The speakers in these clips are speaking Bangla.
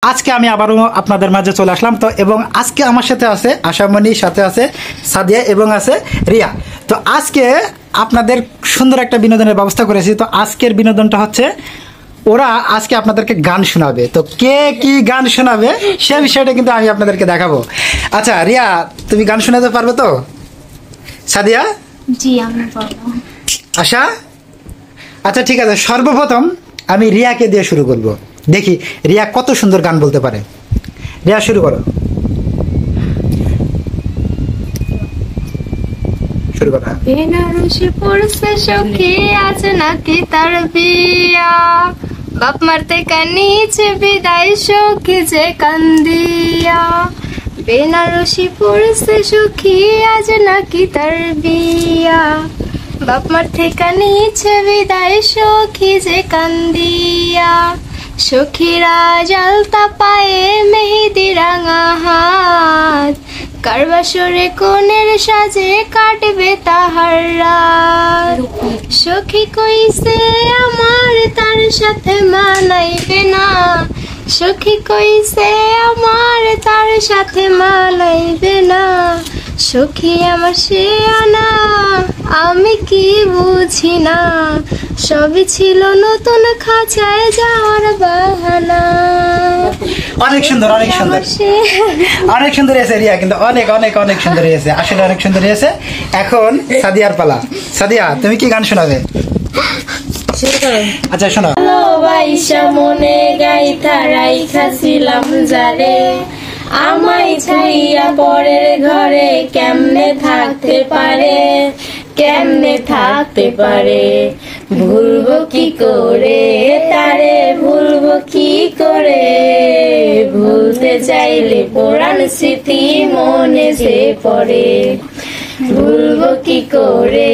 আজকে আমি আবারও আপনাদের মাঝে চলে আসলাম তো, এবং আজকে আমার সাথে আছে আশামণির সাথে আছে সাদিয়া এবং আছে রিয়া। তো আজকে আপনাদের সুন্দর একটা বিনোদনের ব্যবস্থা করেছি। তো আজকের বিনোদনটা হচ্ছে ওরা আজকে আপনাদেরকে গান শোনাবে। তো কে কি গান শোনাবে সে বিষয়টা কিন্তু আমি আপনাদেরকে দেখাবো। আচ্ছা রিয়া, তুমি গান শোনাতে পারবে তো? সাদিয়া? জি আমি পারবো। আশা? আচ্ছা ঠিক আছে, সর্বপ্রথম আমি রিয়াকে দিয়ে শুরু করব, দেখি রিয়া কত সুন্দর গান বলতে পারে। রিয়া শুরু করো, শুরু করো। বেনারসি পড়ছে সখী আজ নাকি তার বিয়া, বাপ মারতে কানিছে বিদায় সখী যে কান্দিয়া। বেনারসি পড়ছে সখী আজ নাকি তার বিয়া, বাপ মারতে কানিছে বিদায় সখী যে কান্দিয়া। সখীরা জালতা পায়ে মেহেদি রাঙা হাত, কারবাসরে কোনের সাজে কাটবে তাহার রাত। সখী কইছে আমার তার সাথে মানাইবে না, সখী কইছে আমার তার সাথে মানাইবে না। সখী আমার সে আনা আমি কি বুঝি না, সবই ছিল নতুন খাঁচায় যাওয়ার বাহানা। অনেক সুন্দর, অনেক সুন্দর, অনেক সুন্দর হয়েছে রিয়া, কিন্তু অনেক অনেক অনেক সুন্দর হয়েছে, আসলে অনেক সুন্দর হয়েছে। এখন সাদিয়ার পালা। সাদিয়া, তুমি কি গান শোনাবে? আচ্ছা শোনো। ভালোবাসা মনে গাইথা রাইখাছিলাম যারে, আমায় ছাইয়া পরের ঘরে কেমনে থাকতে পারে, কেমনে থাকতে পারে। ভুলবো কি করে তারে, ভুলবো কি করে, ভুলতে চাইলে পুরান স্মৃতি মনে যে পড়ে। ভুলবো কি করে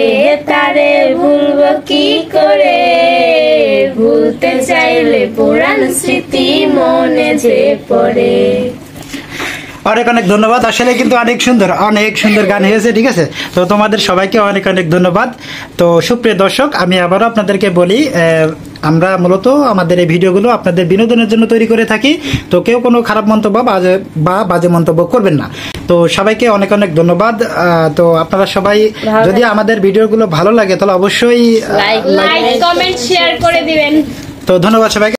তারে, ভুলবো কি করে, ভুলতে চাইলে পুরান স্মৃতি মনে যে পড়ে। অনেক অনেক ধন্যবাদ, আসলে কিন্তু অনেক সুন্দর গান হয়েছে। ঠিক আছে, তো তোমাদের সবাইকে অনেক অনেক ধন্যবাদ। তো সুপ্রিয় দর্শক, আমি আবারও আপনাদেরকে বলি, আমরা মূলত আমাদের এই ভিডিওগুলো আপনাদের বিনোদনের জন্য তৈরি করে থাকি। তো কেউ কোনো খারাপ মন্তব্য বা বাজে মন্তব্য করবেন না। তো সবাইকে অনেক অনেক ধন্যবাদ। তো আপনারা সবাই যদি আমাদের ভিডিওগুলো ভালো লাগে তাহলে অবশ্যই লাইক কমেন্ট শেয়ার করে দিবেন। তো ধন্যবাদ সবাইকে।